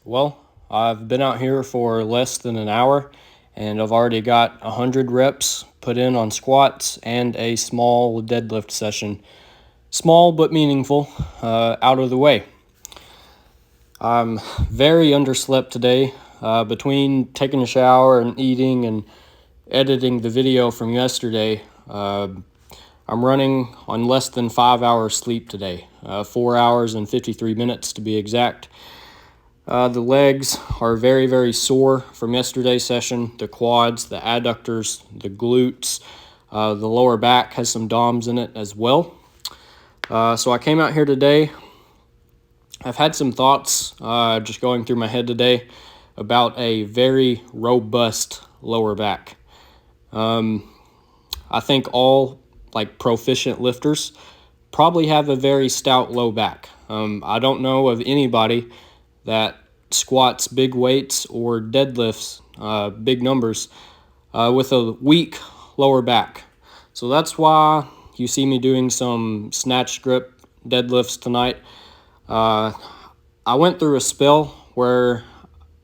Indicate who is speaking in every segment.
Speaker 1: Well, I've been out here for less than an hour and I've already got 100 reps put in on squats and a small deadlift session. Small but meaningful, out of the way. I'm very underslept today. Between taking a shower and eating and editing the video from yesterday, I'm running on less than 5 hours sleep today, 4 hours and 53 minutes to be exact. The legs are very, very sore from yesterday's session. The quads, the adductors, the glutes, the lower back has some DOMs in it as well. So I came out here today. I've had some thoughts just going through my head today about a very robust lower back. I think all proficient lifters probably have a very stout low back. I don't know of anybody that squats big weights or deadlifts big numbers with a weak lower back. So that's why you see me doing some snatch grip deadlifts tonight. I went through a spell where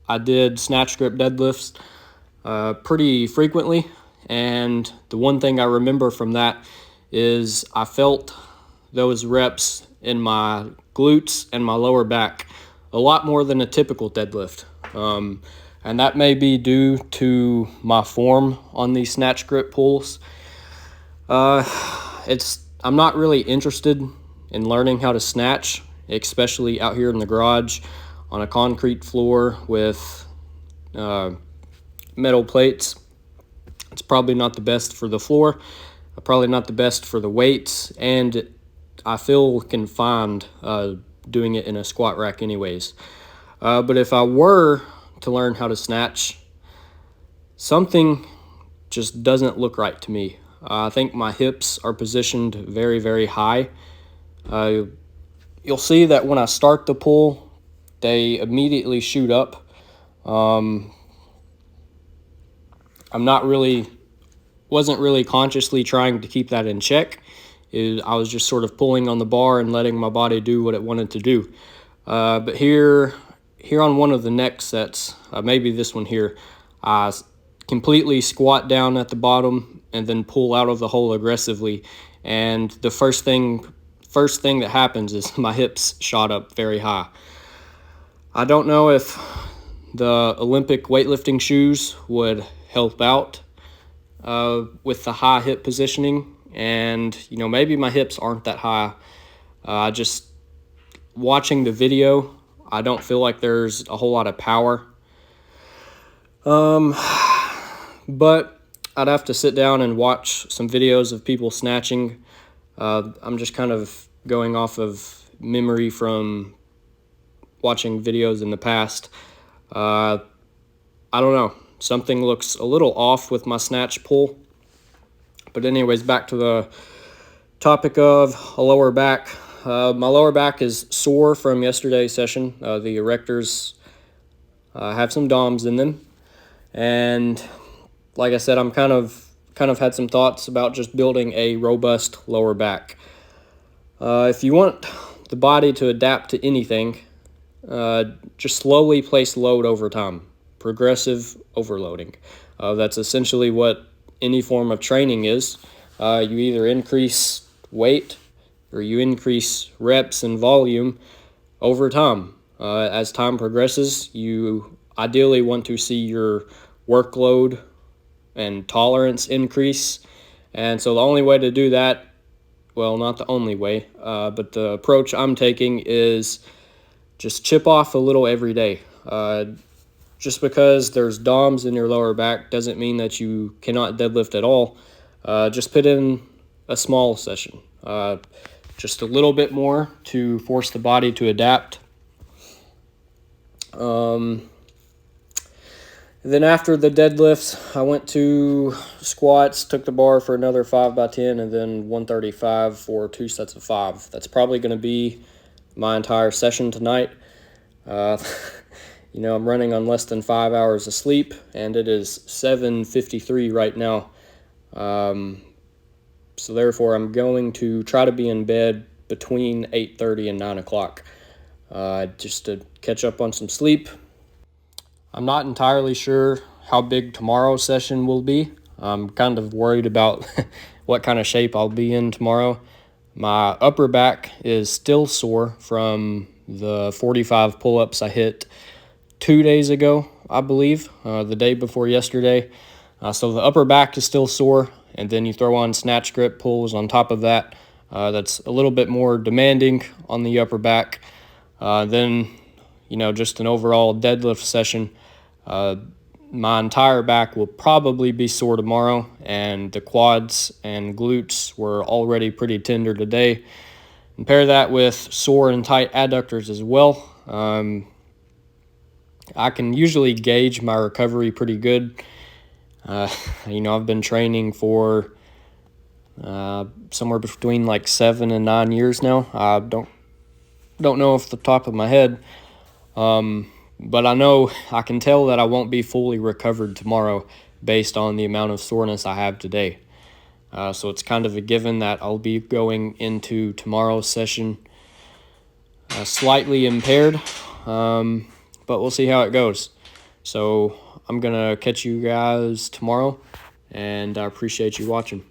Speaker 1: I did snatch grip deadlifts pretty frequently, and the one thing I remember from that is I felt those reps in my glutes and my lower back a lot more than a typical deadlift. And that may be due to my form on these snatch grip pulls. I'm not really interested in learning how to snatch, especially out here in the garage on a concrete floor with metal plates. It's probably not the best for the floor, probably not the best for the weights, and I feel confined doing it in a squat rack anyways. But if I were to learn how to snatch, something just doesn't look right to me. I think my hips are positioned very, very high. You'll see that when I start the pull, they immediately shoot up. Wasn't really consciously trying to keep that in check. I was just sort of pulling on the bar and letting my body do what it wanted to do. But here on one of the next sets, maybe this one here, I completely squat down at the bottom and then pull out of the hole aggressively. And the first thing that happens is my hips shot up very high. I don't know if the Olympic weightlifting shoes would help out with the high hip positioning, and maybe my hips aren't that high. Just watching the video, I don't feel like there's a whole lot of power. But I'd have to sit down and watch some videos of people snatching. I'm just kind of going off of memory from watching videos in the past. I don't know. Something looks a little off with my snatch pull. But anyways, back to the topic of a lower back. My lower back is sore from yesterday's session. The erectors have some DOMs in them. And like I said, I'm kind of had some thoughts about just building a robust lower back. If you want the body to adapt to anything, just slowly place load over time. Progressive overloading. That's essentially what any form of training is. You either increase weight or you increase reps and volume over time. As time progresses, you ideally want to see your workload and tolerance increase. And so the only way to do that, well, not the only way, but the approach I'm taking is just chip off a little every day. Just because there's DOMs in your lower back doesn't mean that you cannot deadlift at all. Just put in a small session. Just a little bit more to force the body to adapt. Then after the deadlifts, I went to squats, took the bar for another 5x10, and then 135 for 2 sets of 5. That's probably going to be my entire session tonight. I'm running on less than 5 hours of sleep, and it is 7:53 right now. So therefore, I'm going to try to be in bed between 8:30 and 9 o'clock, just to catch up on some sleep I'm not entirely sure how big tomorrow's session will be. I'm kind of worried about what kind of shape I'll be in tomorrow. My upper back is still sore from the 45 pull-ups I hit 2 days ago, I believe, the day before yesterday. So the upper back is still sore, and then you throw on snatch grip pulls on top of that. That's a little bit more demanding on the upper back. Then, just an overall deadlift session. My entire back will probably be sore tomorrow, and the quads and glutes were already pretty tender today. And pair that with sore and tight adductors as well. I can usually gauge my recovery pretty good. I've been training for somewhere between like 7 and 9 years now. I don't know off the top of my head. But I know I can tell that I won't be fully recovered tomorrow based on the amount of soreness I have today. So it's kind of a given that I'll be going into tomorrow's session slightly impaired, but we'll see how it goes. So I'm going to catch you guys tomorrow, and I appreciate you watching.